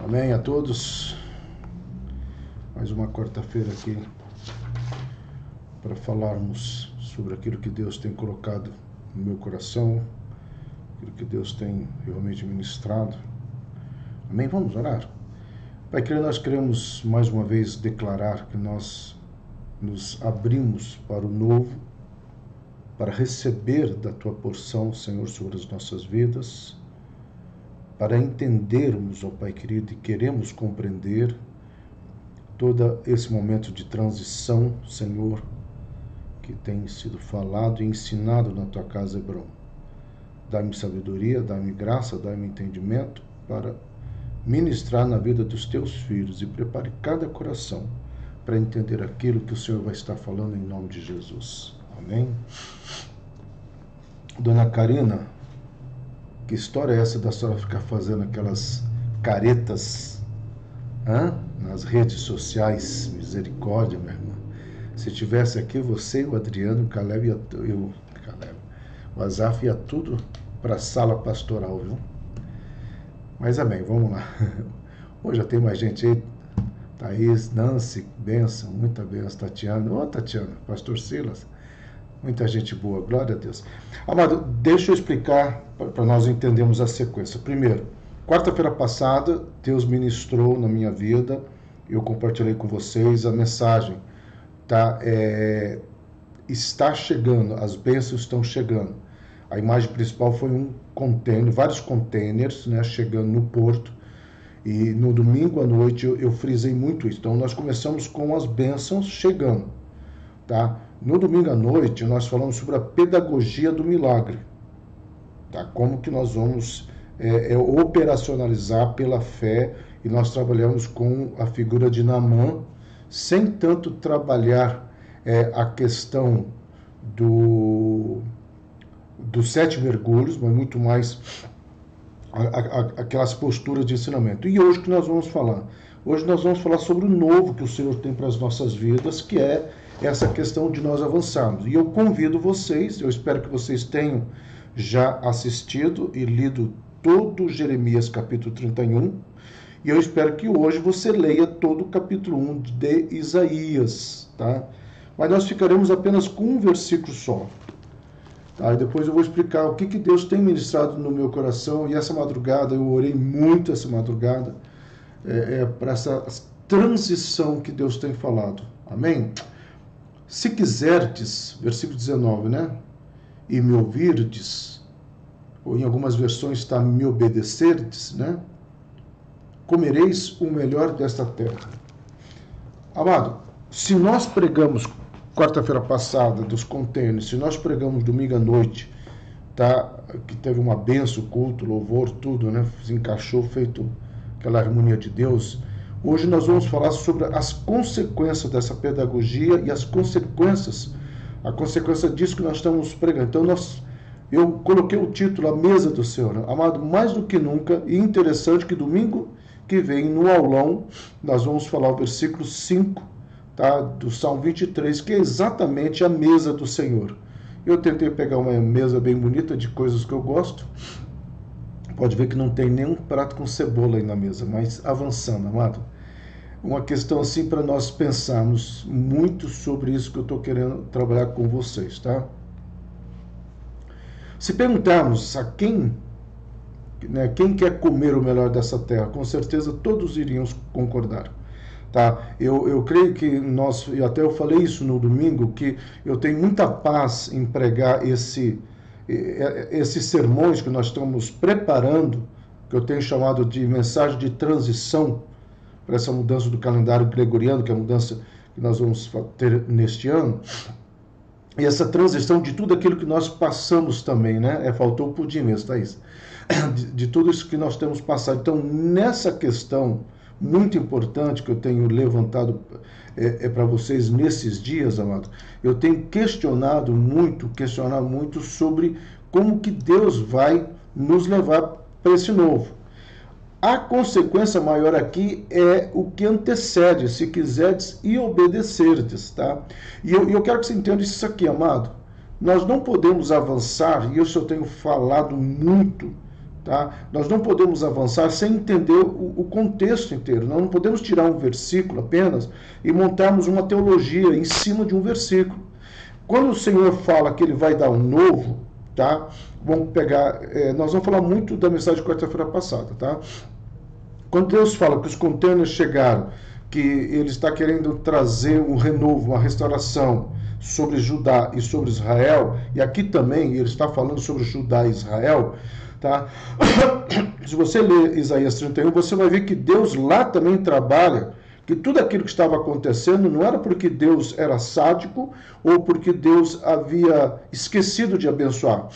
Amém a todos. Mais uma quarta-feira aqui para falarmos sobre aquilo que Deus tem colocado no meu coração, aquilo que Deus tem realmente ministrado. Amém? Vamos orar? Pai querido, nós queremos mais uma vez declarar que nós nos abrimos para o novo, para receber da Tua porção, Senhor, sobre as nossas vidas, para entendermos, ó Pai querido, e queremos compreender todo esse momento de transição, Senhor, que tem sido falado e ensinado na Tua casa, Hebron. Dá-me sabedoria, dá-me graça, dá-me entendimento para ministrar na vida dos Teus filhos e prepare cada coração para entender aquilo que o Senhor vai estar falando em nome de Jesus. Amém? Dona Karina, que história é essa da senhora ficar fazendo aquelas caretas nas redes sociais? Misericórdia, minha irmã. Se tivesse aqui você, o Adriano, o Caleb e o Azaf ia tudo para a sala pastoral, viu? Mas amém, vamos lá. Hoje já tem mais gente aí. Thaís, Nancy, benção, muita benção. Tatiana, Tatiana, pastor Silas. Muita gente boa, glória a Deus. Amado, deixa eu explicar para nós entendermos a sequência. Primeiro, quarta-feira passada, Deus ministrou na minha vida, eu compartilhei com vocês a mensagem, tá? Está chegando, as bênçãos estão chegando. A imagem principal foi um container, vários containers, né, chegando no porto. E no domingo à noite eu frisei muito isso. Então nós começamos com as bênçãos chegando, tá? No domingo à noite, nós falamos sobre a pedagogia do milagre, tá? Como que nós vamos operacionalizar pela fé, e nós trabalhamos com a figura de Naamã, sem tanto trabalhar a questão dos 7 mergulhos, mas muito mais aquelas posturas de ensinamento. E hoje que nós vamos falar? Hoje nós vamos falar sobre o novo que o Senhor tem para as nossas vidas, que é essa questão de nós avançarmos. E eu convido vocês, eu espero que vocês tenham já assistido e lido todo Jeremias capítulo 31, e eu espero que hoje você leia todo o capítulo 1 de Isaías, tá? Mas nós ficaremos apenas com um versículo só. Tá? E depois eu vou explicar o que Deus tem ministrado no meu coração, e essa madrugada, eu orei muito essa madrugada, para essa transição que Deus tem falado. Amém? Se quiserdes, versículo 19, né? E me ouvirdes, ou em algumas versões está me obedecerdes, né? Comereis o melhor desta terra. Amado, se nós pregamos quarta-feira passada dos contêineres, se nós pregamos domingo à noite, tá? Que teve uma benção, culto, louvor, tudo, né? Se encaixou, feito aquela harmonia de Deus. Hoje nós vamos falar sobre as consequências dessa pedagogia e a consequência disso que nós estamos pregando. Então eu coloquei o título, A Mesa do Senhor. Amado, mais do que nunca, e interessante que domingo que vem, no aulão, nós vamos falar o versículo 5, tá, do Salmo 23, que é exatamente a mesa do Senhor. Eu tentei pegar uma mesa bem bonita de coisas que eu gosto. Pode ver que não tem nenhum prato com cebola aí na mesa, mas avançando, amado. Uma questão assim para nós pensarmos muito sobre isso que eu estou querendo trabalhar com vocês, tá? Se perguntarmos a quem quer comer o melhor dessa terra, com certeza todos iríamos concordar. Tá? Eu creio que e até eu falei isso no domingo, que eu tenho muita paz em pregar esses sermões que nós estamos preparando, que eu tenho chamado de mensagem de transição para essa mudança do calendário gregoriano, que é a mudança que nós vamos ter neste ano, e essa transição de tudo aquilo que nós passamos também, né? Faltou o pudim mesmo, Thaís. De tudo isso que nós temos passado. Então, nessa questão muito importante que eu tenho levantado para vocês nesses dias, amado, eu tenho questionado muito sobre como que Deus vai nos levar para esse novo. A consequência maior aqui é o que antecede, se quiserdes e obedecerdes, tá? E eu quero que você entenda isso aqui, amado. Nós não podemos avançar, e isso eu tenho falado muito, Tá? Nós não podemos avançar sem entender o contexto inteiro. Nós não podemos tirar um versículo apenas e montarmos uma teologia em cima de um versículo. Quando o Senhor fala que Ele vai dar um novo, tá? Vamos pegar, nós vamos falar muito da mensagem de quarta-feira passada, tá? Quando Deus fala que os contêineres chegaram, que Ele está querendo trazer um renovo, uma restauração sobre Judá e sobre Israel, e aqui também Ele está falando sobre Judá e Israel, tá? Se você ler Isaías 31, você vai ver que Deus lá também trabalha, que tudo aquilo que estava acontecendo não era porque Deus era sádico ou porque Deus havia esquecido de abençoar.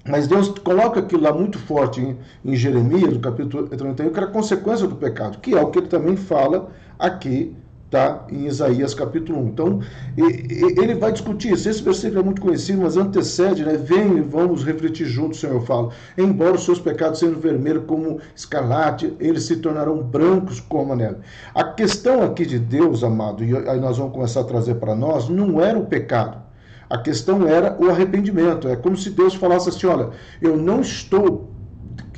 Mas Deus coloca aquilo lá muito forte em Jeremias, no capítulo 31, que era consequência do pecado, que é o que ele também fala aqui, tá, em Isaías capítulo 1. Então, ele vai discutir isso. Esse versículo é muito conhecido, mas antecede, né? Vem e vamos refletir juntos, o Senhor fala. Embora os seus pecados sejam vermelhos como escarlate, eles se tornarão brancos como a neve. A questão aqui de Deus, amado, e aí nós vamos começar a trazer para nós, não era o pecado. A questão era o arrependimento. É como se Deus falasse assim, olha, eu não estou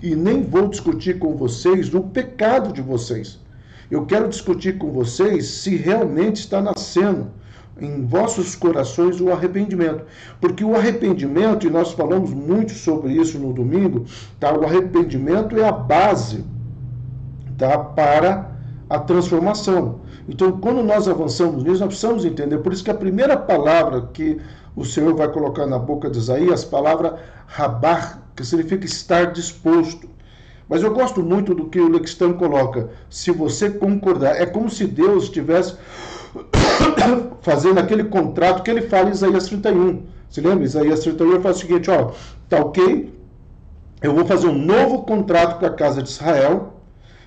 e nem vou discutir com vocês o pecado de vocês. Eu quero discutir com vocês se realmente está nascendo em vossos corações o arrependimento. Porque o arrependimento, e nós falamos muito sobre isso no domingo, tá? O arrependimento é a base, tá? Para a transformação. Então, quando nós avançamos nisso, nós precisamos entender. Por isso que a primeira palavra que o Senhor vai colocar na boca de Isaías, a palavra rabar, que significa estar disposto. Mas eu gosto muito do que o Lextan coloca. Se você concordar, é como se Deus estivesse fazendo aquele contrato que ele fala em Isaías 31. Se lembra? Isaías 31 ele fala o seguinte, ó, tá ok, eu vou fazer um novo contrato com a casa de Israel,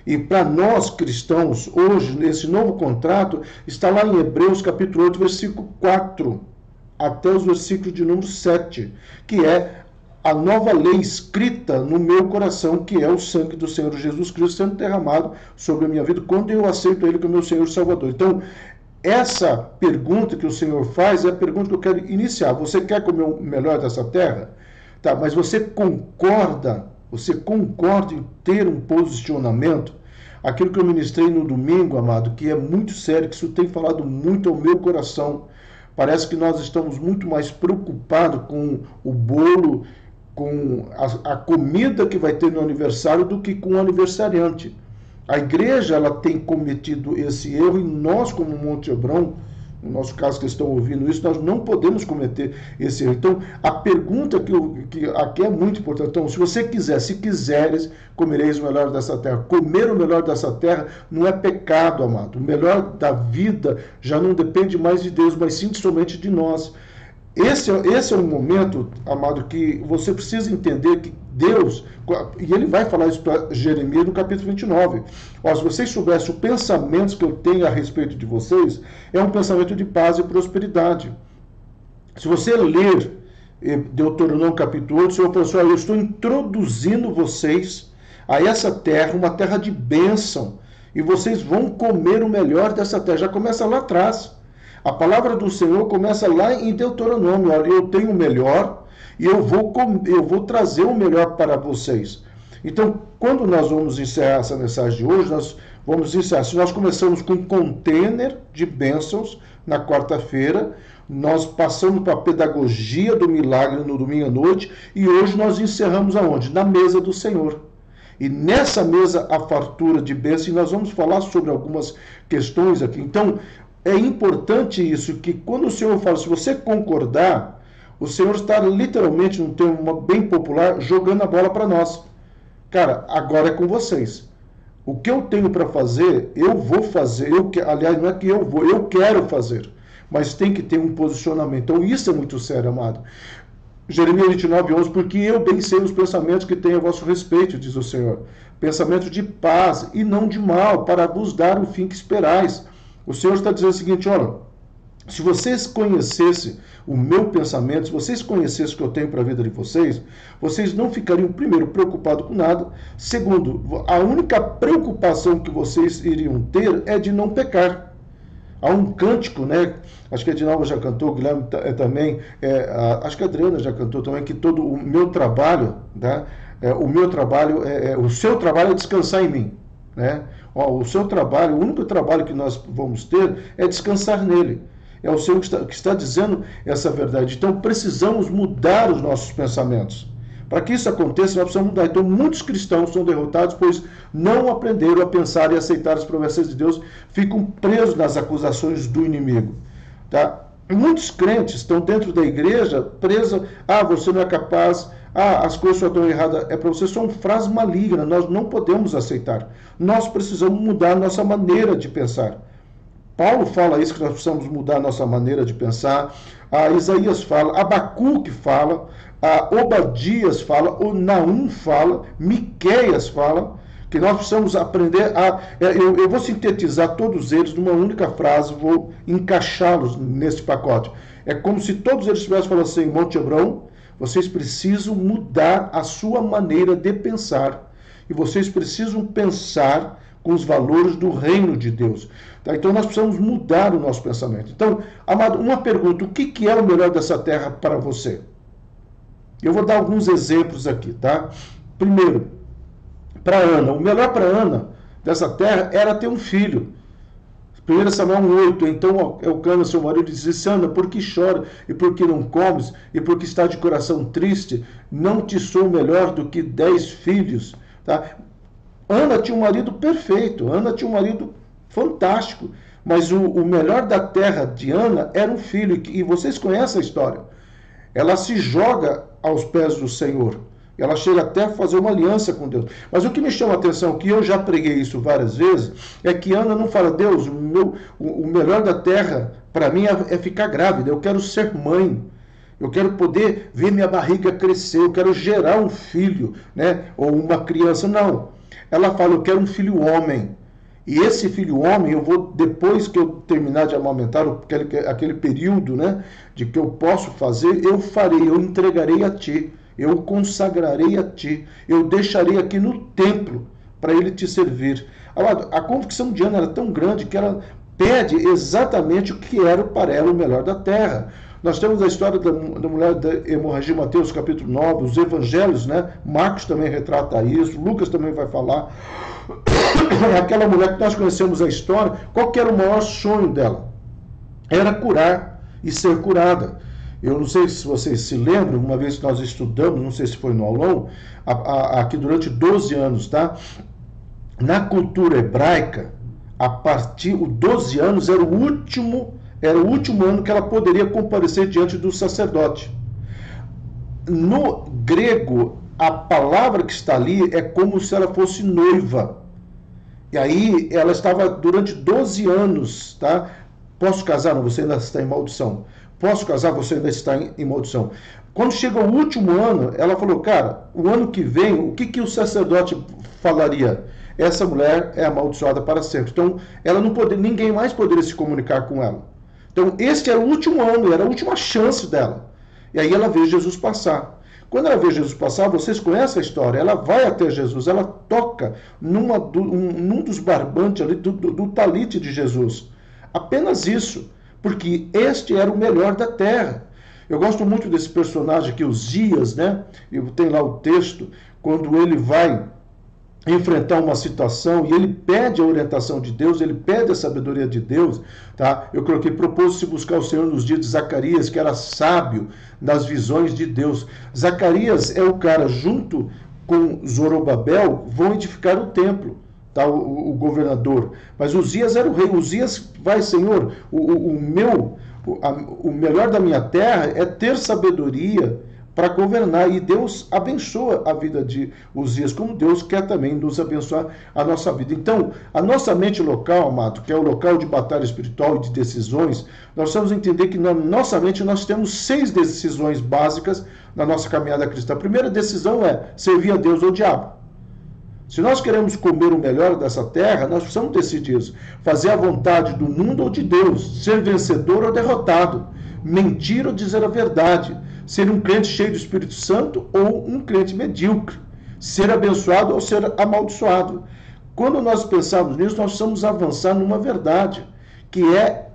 e para nós cristãos, hoje, esse novo contrato está lá em Hebreus capítulo 8, versículo 4, até os versículos de número 7, que é a nova lei escrita no meu coração, que é o sangue do Senhor Jesus Cristo sendo derramado sobre a minha vida, quando eu aceito Ele como meu Senhor e Salvador. Então, essa pergunta que o Senhor faz é a pergunta que eu quero iniciar. Você quer comer o melhor dessa terra? Tá, mas você concorda em ter um posicionamento? Aquilo que eu ministrei no domingo, amado, que é muito sério, que isso tem falado muito ao meu coração. Parece que nós estamos muito mais preocupados com o bolo, com a comida que vai ter no aniversário do que com o aniversariante. A igreja ela tem cometido esse erro e nós, como Monte Hebron, no nosso caso que estão ouvindo isso, nós não podemos cometer esse erro. Então, a pergunta que aqui é muito importante. Então, se você quiser, se quiseres, comereis o melhor dessa terra. Comer o melhor dessa terra não é pecado, amado. O melhor da vida já não depende mais de Deus, mas sim somente de nós. Esse é um momento, amado, que você precisa entender que Deus, e ele vai falar isso para Jeremias no capítulo 29. Ó, se vocês soubessem os pensamentos que eu tenho a respeito de vocês, é um pensamento de paz e prosperidade. Se você ler Deuteronômio capítulo 8, o Senhor falou assim, eu estou introduzindo vocês a essa terra, uma terra de bênção, e vocês vão comer o melhor dessa terra. Já começa lá atrás. A palavra do Senhor começa lá em Deuteronômio. Olha, eu tenho o melhor e eu vou trazer o melhor para vocês. Então, quando nós vamos encerrar essa mensagem de hoje, nós vamos encerrar. Se nós começamos com um container de bênçãos na quarta-feira, nós passamos para a pedagogia do milagre no domingo à noite e hoje nós encerramos aonde? Na mesa do Senhor. E nessa mesa a fartura de bênçãos, e nós vamos falar sobre algumas questões aqui. Então, é importante isso, que quando o Senhor fala, se você concordar, o Senhor está literalmente, num termo bem popular, jogando a bola para nós. Cara, agora é com vocês. O que eu tenho para fazer, eu vou fazer. Aliás, não é que eu vou, eu quero fazer. Mas tem que ter um posicionamento. Então isso é muito sério, amado. Jeremias 29, 11, porque eu bem sei os pensamentos que tenho a vosso respeito, diz o Senhor. Pensamentos de paz e não de mal, para vos dar o fim que esperais. O Senhor está dizendo o seguinte, olha, se vocês conhecessem o meu pensamento, se vocês conhecessem o que eu tenho para a vida de vocês, vocês não ficariam, primeiro, preocupados com nada. Segundo, a única preocupação que vocês iriam ter é de não pecar. Há um cântico, né? Acho que a Edinalva já cantou, o Guilherme também, acho que a Adriana já cantou também, que todo o meu trabalho, tá? O meu trabalho, o seu trabalho é descansar em mim, né? O seu trabalho, o único trabalho que nós vamos ter é descansar nele. É o Senhor que está dizendo essa verdade. Então precisamos mudar os nossos pensamentos. Para que isso aconteça, nós precisamos mudar. Então, muitos cristãos são derrotados, pois não aprenderam a pensar e aceitar as promessas de Deus, ficam presos nas acusações do inimigo. Tá? Muitos crentes estão dentro da igreja presos, você não é capaz, as coisas só estão erradas. É para você, são frases malignas, nós não podemos aceitar. Nós precisamos mudar a nossa maneira de pensar. Paulo fala isso, que nós precisamos mudar a nossa maneira de pensar. Isaías fala, Abacuque fala, Obadias fala, o Naum fala, Miqueias fala, que nós precisamos aprender eu vou sintetizar todos eles numa única frase, vou encaixá-los nesse pacote. É como se todos eles estivessem falando assim: Monte Hebrão, vocês precisam mudar a sua maneira de pensar. E vocês precisam pensar com os valores do reino de Deus. Tá? Então nós precisamos mudar o nosso pensamento. Então, amado, uma pergunta: o que é o melhor dessa terra para você? Eu vou dar alguns exemplos aqui, tá? Primeiro, para Ana. O melhor para Ana dessa terra era ter um filho. 1 Samuel 1:8. Então Elcana, seu marido, disse: Ana, por que chora? E por que não comes? E por que está de coração triste? Não te sou melhor do que 10 filhos. Tá? Ana tinha um marido perfeito. Ana tinha um marido fantástico. Mas o melhor da terra de Ana era um filho. E vocês conhecem a história. Ela se joga aos pés do Senhor. Ela chega até a fazer uma aliança com Deus. Mas o que me chama a atenção, que eu já preguei isso várias vezes, é que Ana não fala: Deus, o melhor da terra para mim é ficar grávida. Eu quero ser mãe. Eu quero poder ver minha barriga crescer. Eu quero gerar um filho, né? Ou uma criança. Não. Ela fala: eu quero um filho homem. E esse filho homem, eu vou, depois que eu terminar de amamentar, aquele período, né, de que eu posso fazer, eu farei, eu entregarei a ti, eu o consagrarei a ti, eu deixarei aqui no templo para ele te servir. A convicção de Ana era tão grande que ela pede exatamente o que era para ela o melhor da terra. Nós temos a história da mulher da hemorragia, Mateus capítulo 9, os evangelhos, né? Marcos também retrata isso, Lucas também vai falar. Aquela mulher que nós conhecemos a história, qual que era o maior sonho dela? Era curar e ser curada. Eu não sei se vocês se lembram, uma vez que nós estudamos, não sei se foi no aulão, aqui durante 12 anos, tá? Na cultura hebraica, a partir dos 12 anos era o último ano que ela poderia comparecer diante do sacerdote. No grego, a palavra que está ali é como se ela fosse noiva. E aí ela estava durante 12 anos, tá? Posso casar? Não, você ainda está em maldição. Posso casar? Você ainda está em maldição. Quando chega o último ano, ela falou: cara, o ano que vem, o que o sacerdote falaria? Essa mulher é amaldiçoada para sempre. Então, ela não poderia, ninguém mais poderia se comunicar com ela. Então, este era o último ano, era a última chance dela. E aí ela vê Jesus passar. Quando ela vê Jesus passar, vocês conhecem a história, ela vai até Jesus, ela toca num dos barbantes ali do talite de Jesus. Apenas isso, porque este era o melhor da terra. Eu gosto muito desse personagem aqui, Uzias, né? Tem lá o texto, quando ele vai enfrentar uma situação e ele pede a orientação de Deus, ele pede a sabedoria de Deus, tá? Eu coloquei: propôs-se buscar o Senhor nos dias de Zacarias, que era sábio nas visões de Deus. Zacarias é o cara, junto com Zorobabel, vão edificar o templo, tá? O governador. Mas Uzias era o rei. Uzias vai: Senhor, o melhor da minha terra é ter sabedoria para governar, e Deus abençoa a vida de Uzias, como Deus quer também nos abençoar a nossa vida. Então, a nossa mente local, amado, que é o local de batalha espiritual e de decisões, nós precisamos entender que na nossa mente nós temos 6 decisões básicas na nossa caminhada cristã. A primeira decisão é servir a Deus ou ao diabo. Se nós queremos comer o melhor dessa terra, nós precisamos decidir isso. Fazer a vontade do mundo ou de Deus, ser vencedor ou derrotado, mentir ou dizer a verdade, ser um crente cheio do Espírito Santo ou um crente medíocre, ser abençoado ou ser amaldiçoado. Quando nós pensamos nisso, nós precisamos avançar numa verdade, que é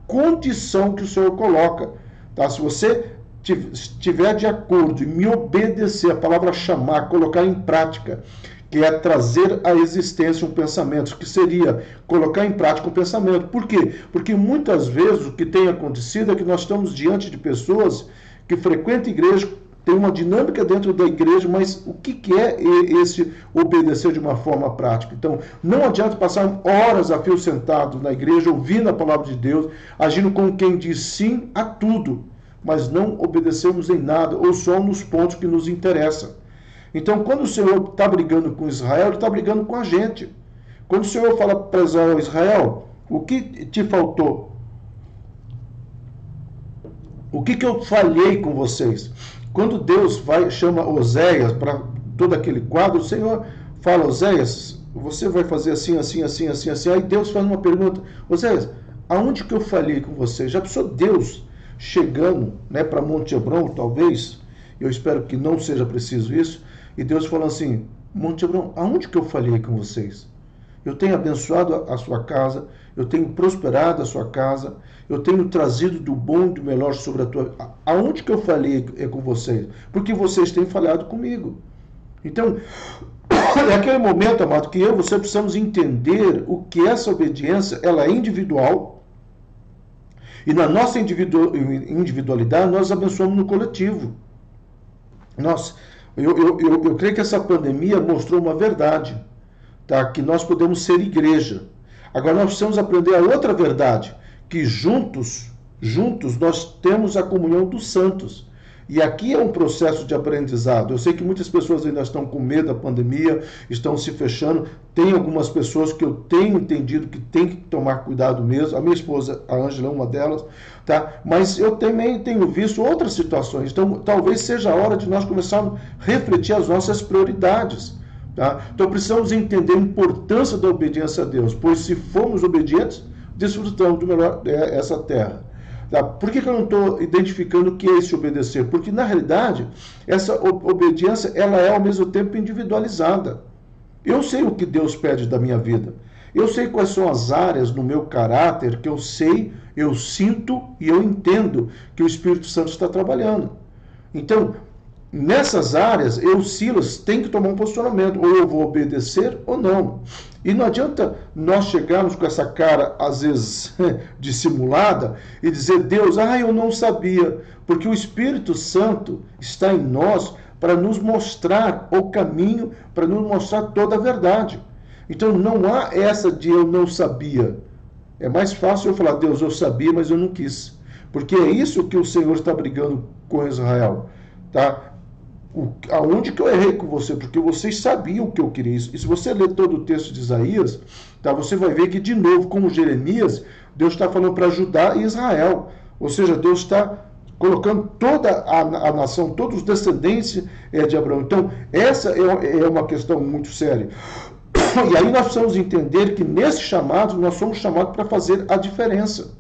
condição que o Senhor coloca. Tá? Se você estiver de acordo em me obedecer, a palavra chamar, colocar em prática, que é trazer à existência um pensamento, que seria colocar em prática um pensamento. Por quê? Porque muitas vezes o que tem acontecido é que nós estamos diante de pessoas que frequentam a igreja, tem uma dinâmica dentro da igreja, mas o que é esse obedecer de uma forma prática? Então, não adianta passar horas a fio sentado na igreja, ouvindo a palavra de Deus, agindo como quem diz sim a tudo, mas não obedecemos em nada, ou só nos pontos que nos interessam. Então, quando o Senhor está brigando com Israel, Ele está brigando com a gente. Quando o Senhor fala para Israel, o que te faltou? O que eu falhei com vocês? Quando Deus chama Oséias para todo aquele quadro, o Senhor fala, Oséias, você vai fazer assim, assim, assim, assim, assim. Aí Deus faz uma pergunta, Oséias, aonde que eu falhei com você? Já pensou Deus chegando, né, para Monte Hebron, talvez? Eu espero que não seja preciso isso. E Deus falou assim, Monte Hebron, aonde que eu falhei com vocês? Eu tenho abençoado a sua casa, eu tenho prosperado a sua casa, eu tenho trazido do bom e do melhor sobre a tua... Aonde que eu falhei com vocês? Porque vocês têm falhado comigo. Então, é aquele momento, amado, que eu e você precisamos entender o que essa obediência, ela é individual, e na nossa individualidade nós abençoamos no coletivo. Eu creio que essa pandemia mostrou uma verdade, tá? Que nós podemos ser igreja. Agora nós precisamos aprender a outra verdade, que juntos nós temos a comunhão dos santos. E aqui é um processo de aprendizado. Eu sei que muitas pessoas ainda estão com medo da pandemia, estão se fechando. Tem algumas pessoas que eu tenho entendido que tem que tomar cuidado mesmo. A minha esposa, a Ângela, é uma delas. Tá? Mas eu também tenho visto outras situações. Então, talvez seja a hora de nós começarmos a refletir as nossas prioridades. Tá? Então, precisamos entender a importância da obediência a Deus. Pois se formos obedientes, desfrutamos do melhor dessa terra. Tá? Por que eu não estou identificando o que é esse obedecer? Porque, na realidade, essa obediência ela é, ao mesmo tempo, individualizada. Eu sei o que Deus pede da minha vida. Eu sei quais são as áreas no meu caráter que eu sei, eu sinto e eu entendo que o Espírito Santo está trabalhando. Então, nessas áreas, eu, Silas, tenho que tomar um posicionamento. Ou eu vou obedecer ou não. E não adianta nós chegarmos com essa cara, às vezes, dissimulada, e dizer, Deus, eu não sabia. Porque o Espírito Santo está em nós para nos mostrar o caminho, para nos mostrar toda a verdade. Então não há essa de eu não sabia. É mais fácil eu falar, Deus, eu sabia, mas eu não quis. Porque é isso que o Senhor está brigando com Israel. Tá? Aonde que eu errei com você? Porque vocês sabiam o que eu queria. E se você ler todo o texto de Isaías, tá, você vai ver que, de novo, como Jeremias, Deus está falando para Judá e Israel. Ou seja, Deus está colocando toda a nação, todos os descendentes de Abraão. Então, essa é uma questão muito séria. E aí nós precisamos entender que, nesse chamado, nós somos chamados para fazer a diferença.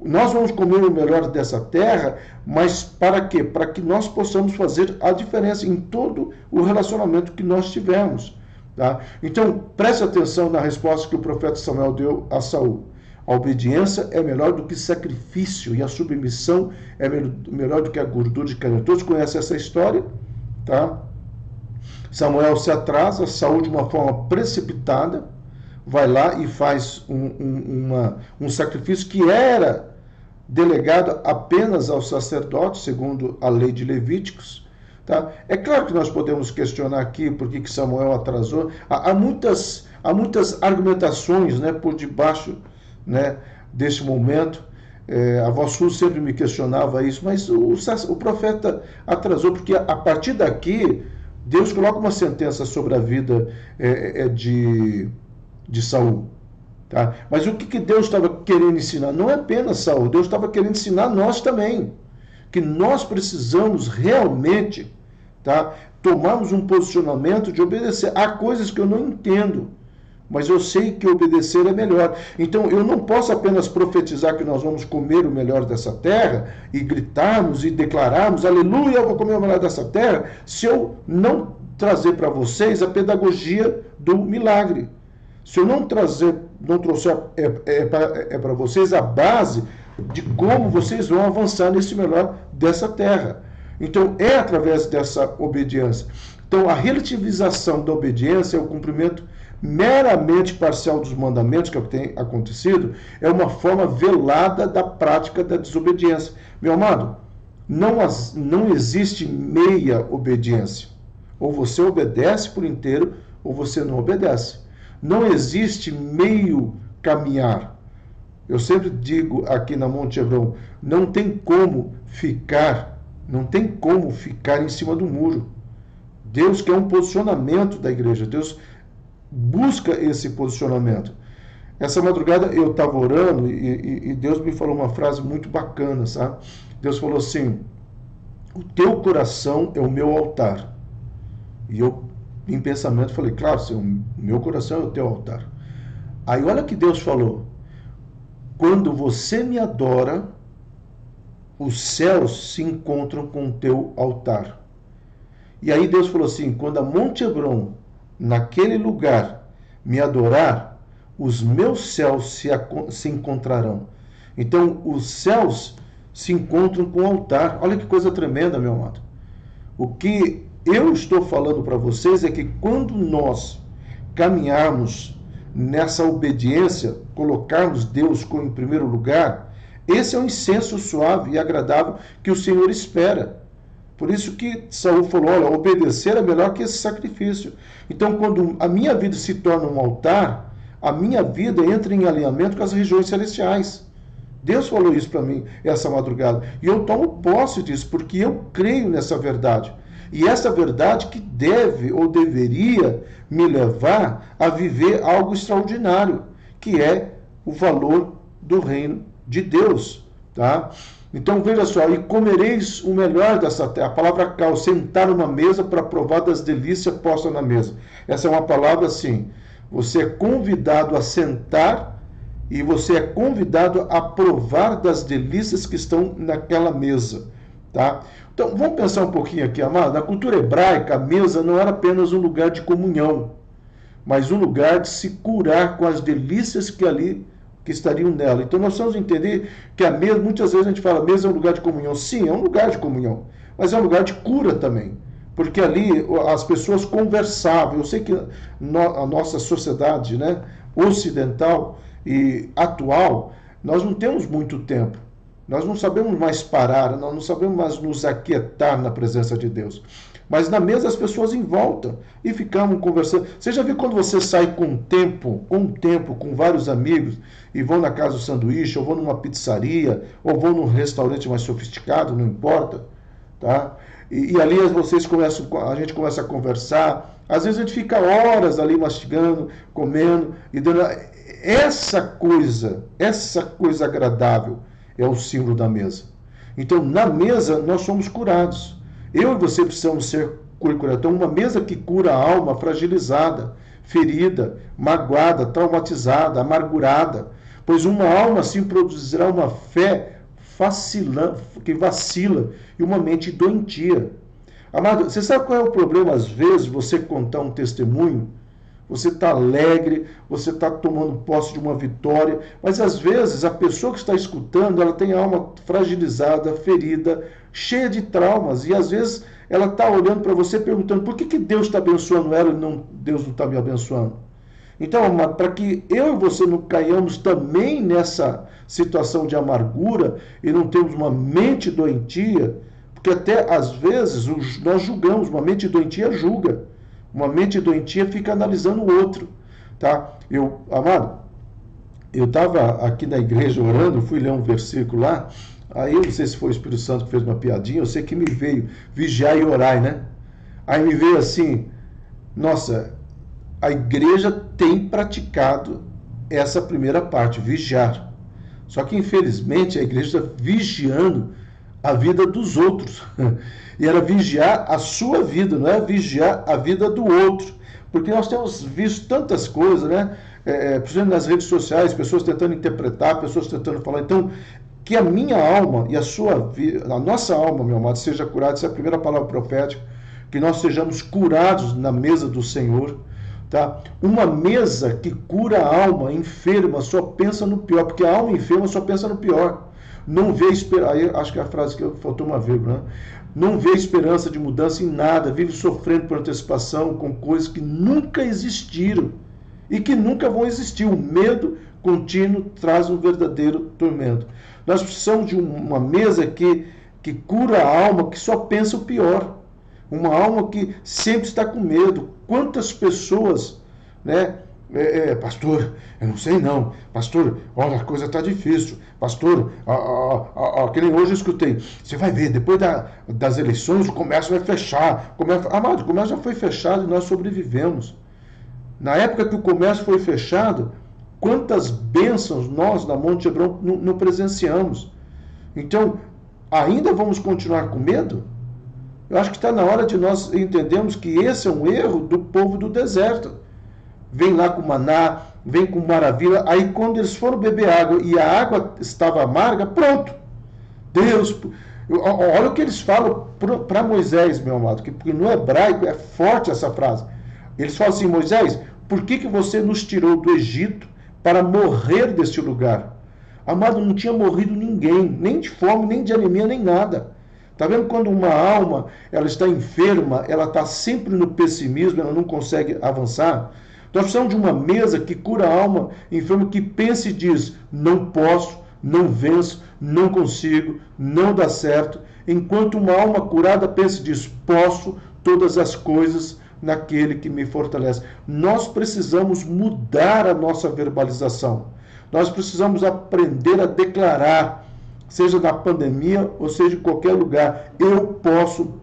Nós vamos comer o melhor dessa terra, mas para quê? Para que nós possamos fazer a diferença em todo o relacionamento que nós tivermos. Tá? Então, preste atenção na resposta que o profeta Samuel deu a Saul. A obediência é melhor do que sacrifício e a submissão é melhor do que a gordura de carne. Todos conhecem essa história, tá? Samuel se atrasa, Saul, de uma forma precipitada, vai lá e faz um sacrifício que era delegado apenas aos sacerdotes, segundo a lei de Levíticos. Tá? É claro que nós podemos questionar aqui por que Samuel atrasou. Há muitas argumentações, né, por debaixo, né, desse momento. A voz sul sempre me questionava isso, mas o profeta atrasou, porque a partir daqui Deus coloca uma sentença sobre a vida de Saul. Tá? Mas o que Deus estava querendo ensinar? Não é apenas Saul, Deus estava querendo ensinar nós também. Que nós precisamos realmente, tá, tomarmos um posicionamento de obedecer. Há coisas que eu não entendo, mas eu sei que obedecer é melhor. Então eu não posso apenas profetizar que nós vamos comer o melhor dessa terra e gritarmos e declararmos, aleluia, eu vou comer o melhor dessa terra, se eu não trazer para vocês a pedagogia do milagre. Se eu não trouxer para vocês a base de como vocês vão avançar nesse melhor dessa terra. Então, é através dessa obediência. Então, a relativização da obediência é o cumprimento meramente parcial dos mandamentos, que é o que tem acontecido, é uma forma velada da prática da desobediência. Meu amado, não existe meia obediência. Ou você obedece por inteiro, ou você não obedece. Não existe meio caminhar. Eu sempre digo aqui na Monte Hebron, não tem como ficar em cima do muro. Deus quer um posicionamento da igreja. Deus busca esse posicionamento. Essa madrugada eu estava orando e Deus me falou uma frase muito bacana, sabe? Deus falou assim: o teu coração é o meu altar. E eu, em pensamento, falei: claro, Senhor, o meu coração é o teu altar. Aí olha que Deus falou: quando você me adora, os céus se encontram com o teu altar. E aí Deus falou assim: quando a Monte Hebron, naquele lugar, me adorar, os meus céus se encontrarão. Então, os céus se encontram com o altar. Olha que coisa tremenda, meu amado. O que eu estou falando para vocês é que quando nós caminharmos nessa obediência, colocarmos Deus em primeiro lugar, esse é um incenso suave e agradável que o Senhor espera. Por isso que Saul falou: olha, obedecer é melhor que esse sacrifício. Então, quando a minha vida se torna um altar, a minha vida entra em alinhamento com as regiões celestiais. Deus falou isso para mim essa madrugada. E eu tomo posse disso, porque eu creio nessa verdade. E essa verdade que deve ou deveria me levar a viver algo extraordinário, que é o valor do reino de Deus. Tá? Então veja só: e comereis o melhor dessa terra. A palavra cal, sentar numa mesa para provar das delícias postas na mesa. Essa é uma palavra assim: você é convidado a sentar e você é convidado a provar das delícias que estão naquela mesa. Tá? Então vamos pensar um pouquinho aqui, amado. Na cultura hebraica, a mesa não era apenas um lugar de comunhão, mas um lugar de se curar com as delícias que estariam nela. Então nós precisamos entender que a mesa, muitas vezes a gente fala, a mesa é um lugar de comunhão. Sim, é um lugar de comunhão, mas é um lugar de cura também, porque ali as pessoas conversavam. Eu sei que a nossa sociedade, né, ocidental e atual, nós não temos muito tempo, nós não sabemos mais parar, nós não sabemos mais nos aquietar na presença de Deus. Mas na mesa as pessoas em volta e ficavam conversando. Você já viu quando você sai com vários amigos e vão na casa do sanduíche, ou vão numa pizzaria, ou vão num restaurante mais sofisticado, não importa, tá? E ali a gente começa a conversar. Às vezes a gente fica horas ali mastigando, comendo e dando. Essa coisa agradável é o símbolo da mesa. Então, na mesa nós somos curados. Eu e você precisamos ser curados. Então, uma mesa que cura a alma fragilizada, ferida, magoada, traumatizada, amargurada. Pois uma alma assim produzirá uma fé que vacila e uma mente doentia. Amado, você sabe qual é o problema, às vezes, você contar um testemunho? Você está alegre, você está tomando posse de uma vitória, mas às vezes a pessoa que está escutando, ela tem a alma fragilizada, ferida, cheia de traumas, e às vezes ela está olhando para você perguntando: por que Deus está abençoando ela e Deus não está me abençoando? Então, para que eu e você não caiamos também nessa situação de amargura e não temos uma mente doentia, porque até às vezes nós julgamos, uma mente doentia julga. Uma mente doentia fica analisando o outro, tá? Amado, eu estava aqui na igreja orando, fui ler um versículo lá, aí eu não sei se foi o Espírito Santo que fez uma piadinha, eu sei que me veio vigiar e orar, né? Aí me veio assim: nossa, a igreja tem praticado essa primeira parte, vigiar. Só que infelizmente a igreja está vigiando a vida dos outros. E era vigiar a sua vida, não é vigiar a vida do outro. Porque nós temos visto tantas coisas, né? Principalmente nas redes sociais, pessoas tentando interpretar, pessoas tentando falar. Então, que a minha alma e a nossa alma, meu amado, seja curada. Essa é a primeira palavra profética. Que nós sejamos curados na mesa do Senhor. Tá? Uma mesa que cura a alma enferma só pensa no pior, porque a alma enferma só pensa no pior. não vê esperança, aí acho que é a frase que faltou uma vírgula, né? Não vê esperança de mudança em nada, vive sofrendo por antecipação com coisas que nunca existiram e que nunca vão existir. O medo contínuo traz um verdadeiro tormento. Nós precisamos de uma mesa que cura a alma, que só pensa o pior. Uma alma que sempre está com medo. Quantas pessoas, né? Pastor, eu não sei não. Pastor, olha, a coisa está difícil. Pastor, que nem hoje eu escutei. Você vai ver, depois das eleições o comércio vai fechar. Amado, o comércio já foi fechado e nós sobrevivemos. Na época que o comércio foi fechado, quantas bênçãos nós, na Monte Hebron, não presenciamos. Então, ainda vamos continuar com medo? Eu acho que está na hora de nós entendermos que esse é um erro do povo do deserto. Vem lá com maná, vem com maravilha, aí quando eles foram beber água e a água estava amarga, pronto. Deus, olha o que eles falam para Moisés, meu amado, porque no hebraico é forte essa frase. Eles falam assim: Moisés, por que você nos tirou do Egito para morrer deste lugar? Amado, não tinha morrido ninguém, nem de fome, nem de anemia, nem nada. Está vendo quando uma alma ela está enferma, ela está sempre no pessimismo, ela não consegue avançar? Nós precisamos de uma mesa que cura a alma enferma, que pensa e diz: não posso, não venço, não consigo, não dá certo. Enquanto uma alma curada pensa e diz: posso todas as coisas naquele que me fortalece. Nós precisamos mudar a nossa verbalização. Nós precisamos aprender a declarar, seja na pandemia ou seja em qualquer lugar: eu posso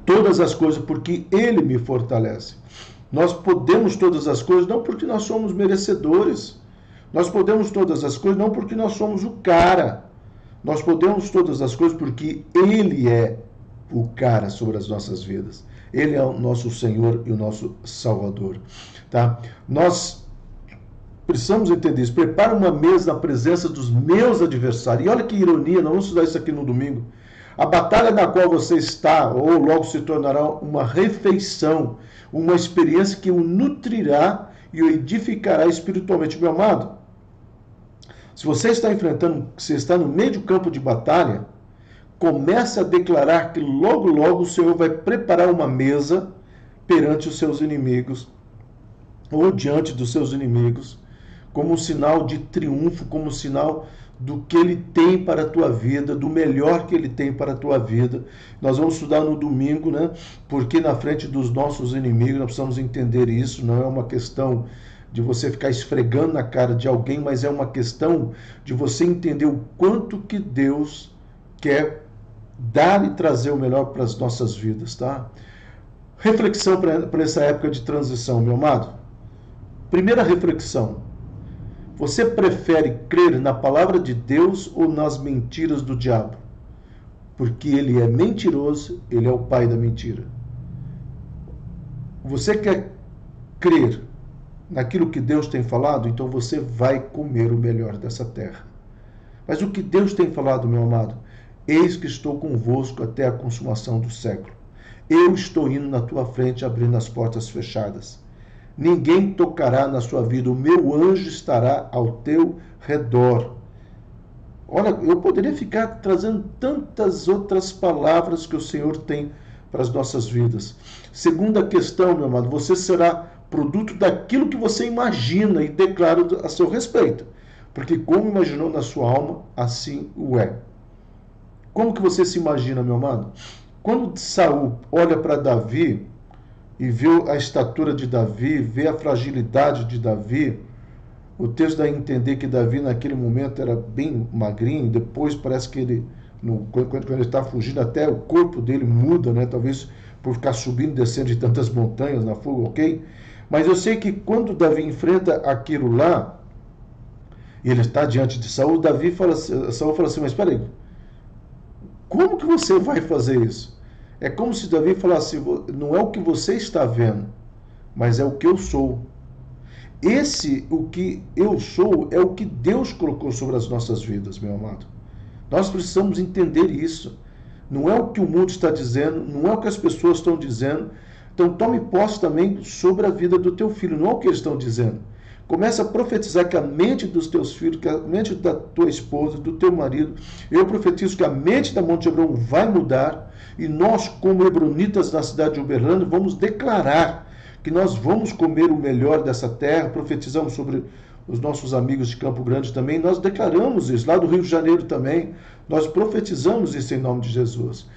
todas as coisas porque Ele me fortalece. Nós podemos todas as coisas não porque nós somos merecedores. Nós podemos todas as coisas não porque nós somos o cara. Nós podemos todas as coisas porque Ele é o cara sobre as nossas vidas. Ele é o nosso Senhor e o nosso Salvador. Tá? Nós precisamos entender isso. Prepara uma mesa na presença dos meus adversários. E olha que ironia, nós vamos estudar isso aqui no domingo. A batalha na qual você está, ou logo se tornará uma refeição, uma experiência que o nutrirá e o edificará espiritualmente. Meu amado, se você está enfrentando, se está no meio do campo de batalha, comece a declarar que logo, logo o Senhor vai preparar uma mesa perante os seus inimigos, ou diante dos seus inimigos, como um sinal de triunfo, como um sinal do que Ele tem para a tua vida, do melhor que Ele tem para a tua vida. Nós vamos estudar no domingo, né? Porque na frente dos nossos inimigos nós precisamos entender isso. Não é uma questão de você ficar esfregando na cara de alguém, mas é uma questão de você entender o quanto que Deus quer dar e trazer o melhor para as nossas vidas, tá? Reflexão para essa época de transição, meu amado. Primeira reflexão: você prefere crer na palavra de Deus ou nas mentiras do diabo? Porque ele é mentiroso, ele é o pai da mentira. Você quer crer naquilo que Deus tem falado? Então você vai comer o melhor dessa terra. Mas o que Deus tem falado, meu amado? Eis que estou convosco até a consumação do século. Eu estou indo na tua frente, abrindo as portas fechadas. Ninguém tocará na sua vida, o meu anjo estará ao teu redor. Olha, eu poderia ficar trazendo tantas outras palavras que o Senhor tem para as nossas vidas. Segunda questão, meu amado: você será produto daquilo que você imagina e declara a seu respeito. Porque como imaginou na sua alma, assim o é. Como que você se imagina, meu amado? Quando Saul olha para Davi e vê a estatura de Davi, vê a fragilidade de Davi, o texto dá a entender que Davi naquele momento era bem magrinho, depois parece que ele, quando ele está fugindo, até o corpo dele muda, né? Talvez por ficar subindo e descendo de tantas montanhas na fuga, ok? Mas eu sei que quando Davi enfrenta aquilo lá, e ele está diante de Saul, Saul fala assim: mas espera aí, como que você vai fazer isso? É como se Davi falasse: não é o que você está vendo, mas é o que eu sou. O que eu sou, é o que Deus colocou sobre as nossas vidas, meu amado. Nós precisamos entender isso. Não é o que o mundo está dizendo, não é o que as pessoas estão dizendo. Então tome posse também sobre a vida do teu filho, não é o que eles estão dizendo. Começa a profetizar que a mente dos teus filhos, que a mente da tua esposa, do teu marido, eu profetizo que a mente da Monte Hebron vai mudar, e nós, como hebronitas da cidade de Uberlândia, vamos declarar que nós vamos comer o melhor dessa terra. Profetizamos sobre os nossos amigos de Campo Grande também, nós declaramos isso, lá do Rio de Janeiro também, nós profetizamos isso em nome de Jesus.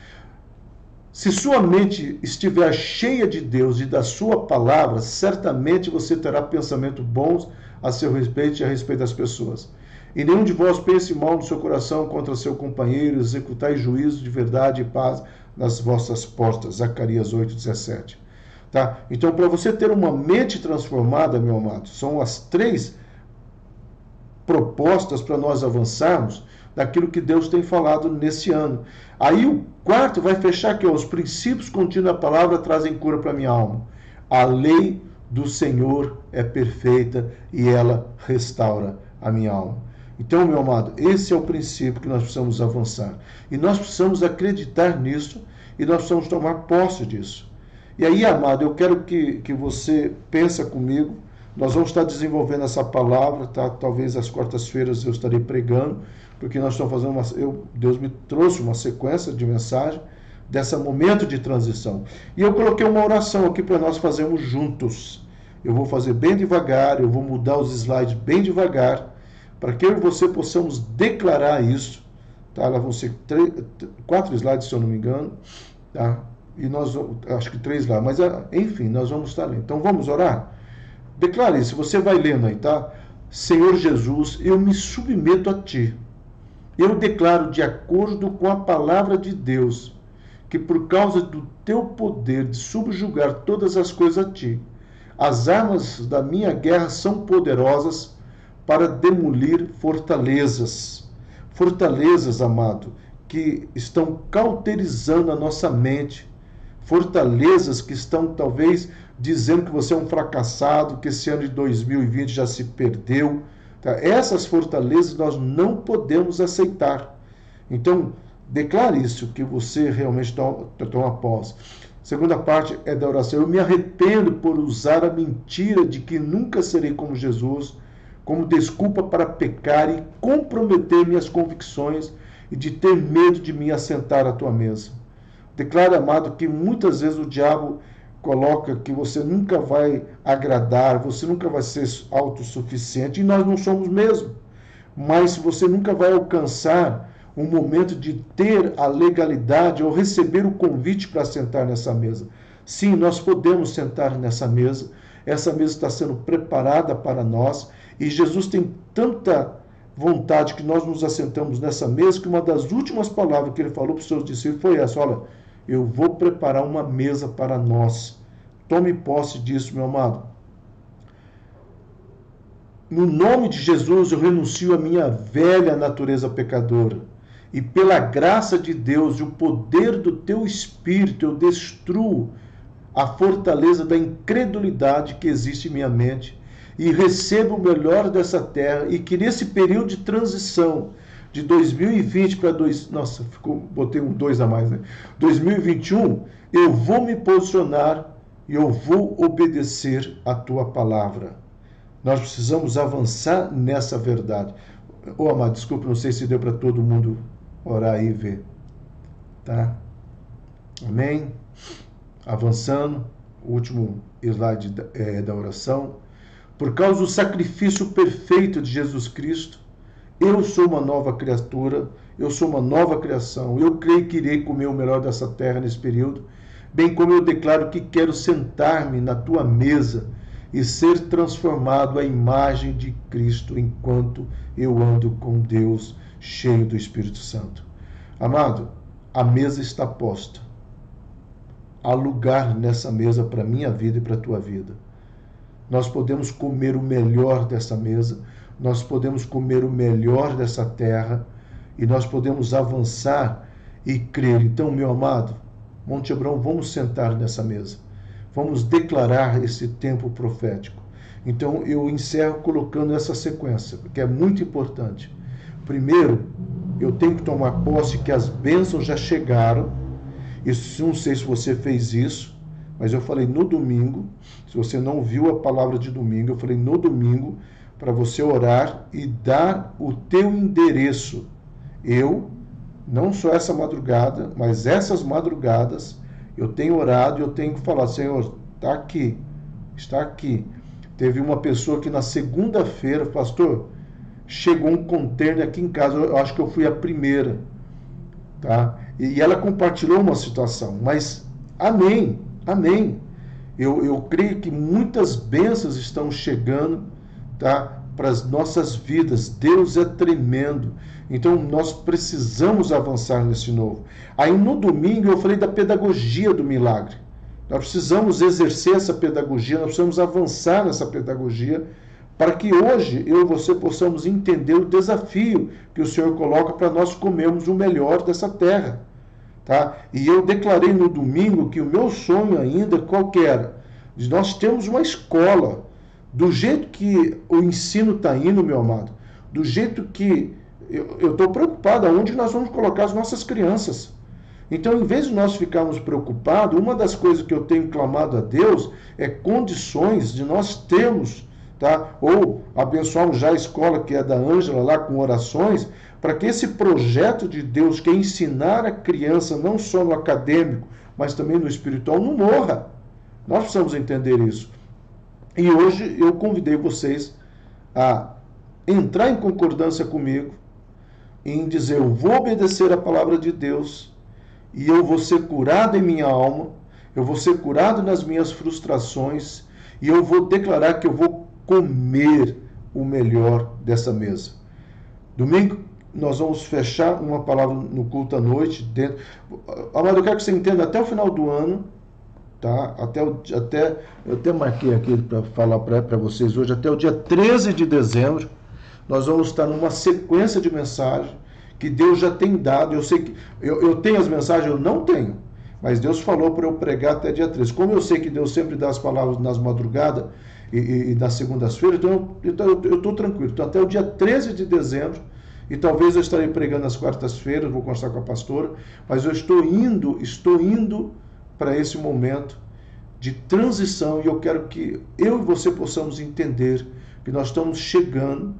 Se sua mente estiver cheia de Deus e da sua palavra, certamente você terá pensamentos bons a seu respeito e a respeito das pessoas. E nenhum de vós pense mal no seu coração contra seu companheiro, executai juízo de verdade e paz nas vossas portas. Zacarias 8:17. Tá? Então, para você ter uma mente transformada, meu amado, são as 3 propostas para nós avançarmos daquilo que Deus tem falado nesse ano. Aí o 4 vai fechar aqui, ó, os princípios contínuos da palavra trazem cura para minha alma. A lei do Senhor é perfeita e ela restaura a minha alma. Então, meu amado, esse é o princípio que nós precisamos avançar. E nós precisamos acreditar nisso e nós precisamos tomar posse disso. E aí, amado, eu quero que você pense comigo. Nós vamos estar desenvolvendo essa palavra, tá? Talvez às quartas-feiras eu estarei pregando, porque nós estamos fazendo Deus me trouxe uma sequência de mensagem desse momento de transição. E eu coloquei uma oração aqui para nós fazermos juntos. Eu vou fazer bem devagar, eu vou mudar os slides bem devagar, para que eu e você possamos declarar isso. Tá? Lá vão ser 4 slides, se eu não me engano, tá? E nós, acho que 3 lá, mas enfim, nós vamos estar lendo. Então vamos orar? Declare isso, você vai lendo aí, tá? Senhor Jesus, eu me submeto a Ti. Eu declaro, de acordo com a palavra de Deus, que por causa do Teu poder de subjugar todas as coisas a Ti, as armas da minha guerra são poderosas para demolir fortalezas. Fortalezas, amado, que estão cauterizando a nossa mente. Fortalezas que estão, talvez, dizendo que você é um fracassado, que esse ano de 2020 já se perdeu. Tá? Essas fortalezas nós não podemos aceitar. Então, declare isso, que você realmente toma posse. Segunda parte é da oração. Eu me arrependo por usar a mentira de que nunca serei como Jesus, como desculpa para pecar e comprometer minhas convicções e de ter medo de me assentar à tua mesa. Declare, amado, que muitas vezes o diabo coloca que você nunca vai agradar, você nunca vai ser autossuficiente, e nós não somos mesmo. Mas você nunca vai alcançar um momento de ter a legalidade ou receber o convite para sentar nessa mesa. Sim, nós podemos sentar nessa mesa. Essa mesa está sendo preparada para nós e Jesus tem tanta vontade que nós nos assentamos nessa mesa que uma das últimas palavras que ele falou para os seus discípulos foi essa: olha, eu vou preparar uma mesa para nós. Tome posse disso, meu amado. No nome de Jesus, eu renuncio à minha velha natureza pecadora. E pela graça de Deus e o poder do teu Espírito, eu destruo a fortaleza da incredulidade que existe em minha mente e recebo o melhor dessa terra, e que nesse período de transição de 2020 para botei um 2 a mais, né? 2021, eu vou me posicionar e eu vou obedecer a tua palavra. Nós precisamos avançar nessa verdade. Amado, desculpa, não sei se deu para todo mundo orar aí e ver. Tá? Amém? Avançando, o último slide da oração. Por causa do sacrifício perfeito de Jesus Cristo, eu sou uma nova criatura, eu sou uma nova criação. Eu creio que irei comer o melhor dessa terra nesse período, bem como eu declaro que quero sentar-me na tua mesa e ser transformado à imagem de Cristo enquanto eu ando com Deus, cheio do Espírito Santo. Amado, a mesa está posta. Há lugar nessa mesa para a minha vida e para a tua vida. Nós podemos comer o melhor dessa mesa, nós podemos comer o melhor dessa terra e nós podemos avançar e crer. Então, meu amado, Monte Hebron, vamos sentar nessa mesa. Vamos declarar esse tempo profético. Então, eu encerro colocando essa sequência, que é muito importante. Primeiro, eu tenho que tomar posse que as bênçãos já chegaram. Isso, não sei se você fez isso, mas eu falei no domingo. Se você não viu a palavra de domingo, eu falei no domingo para você orar e dar o teu endereço. Eu, não só essa madrugada, mas essas madrugadas, eu tenho orado e eu tenho que falar, Senhor, está aqui, está aqui. Teve uma pessoa que na segunda-feira, pastor, chegou um container aqui em casa, eu acho que eu fui a primeira, tá? E ela compartilhou uma situação, mas amém, amém. Eu creio que muitas bênçãos estão chegando, tá, para as nossas vidas. Deus é tremendo. Então nós precisamos avançar nesse novo. Aí no domingo eu falei da pedagogia do milagre. Nós precisamos exercer essa pedagogia, nós precisamos avançar nessa pedagogia para que hoje eu e você possamos entender o desafio que o Senhor coloca para nós comermos o melhor dessa terra. Tá? E eu declarei no domingo que o meu sonho ainda, qual que era? Nós temos uma escola, do jeito que o ensino está indo, meu amado, do jeito que eu estou preocupado aonde nós vamos colocar as nossas crianças. Então, em vez de nós ficarmos preocupados, uma das coisas que eu tenho clamado a Deus é condições de nós termos, tá? Ou abençoarmos já a escola que é da Ângela lá com orações, para que esse projeto de Deus, que é ensinar a criança não só no acadêmico, mas também no espiritual, não morra. Nós precisamos entender isso. E hoje eu convidei vocês a entrar em concordância comigo, em dizer, eu vou obedecer a palavra de Deus, e eu vou ser curado em minha alma, eu vou ser curado nas minhas frustrações, e eu vou declarar que eu vou comer o melhor dessa mesa. Domingo, nós vamos fechar uma palavra no culto à noite. Amado, eu quero que você entenda, até o final do ano, tá? Eu até marquei aqui para falar para vocês hoje, até o dia 13 de dezembro, nós vamos estar numa sequência de mensagens que Deus já tem dado. Eu sei que eu tenho as mensagens, eu não tenho, mas Deus falou para eu pregar até dia 13. Como eu sei que Deus sempre dá as palavras nas madrugadas e nas segundas-feiras, então eu estou tranquilo. Então, até o dia 13 de dezembro, e talvez eu estarei pregando nas quartas-feiras, vou conversar com a pastora, mas eu estou indo para esse momento de transição, e eu quero que eu e você possamos entender que nós estamos chegando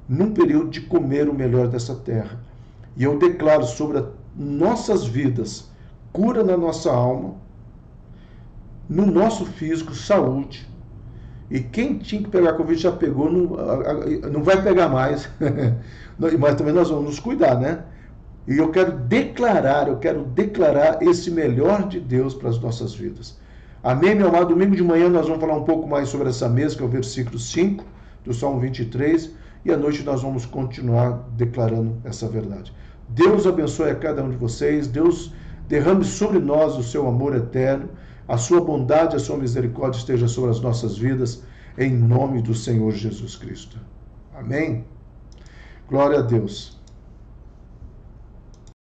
num período de comer o melhor dessa terra. E eu declaro sobre as nossas vidas cura na nossa alma, no nosso físico, saúde. E quem tinha que pegar Covid já pegou, não vai pegar mais. Mas também nós vamos nos cuidar, né? E eu quero declarar esse melhor de Deus para as nossas vidas. Amém, meu amado? Domingo de manhã nós vamos falar um pouco mais sobre essa mesa, que é o versículo 5 do Salmo 23. E à noite nós vamos continuar declarando essa verdade. Deus abençoe a cada um de vocês. Deus derrame sobre nós o seu amor eterno. A sua bondade, a sua misericórdia esteja sobre as nossas vidas, em nome do Senhor Jesus Cristo. Amém? Glória a Deus.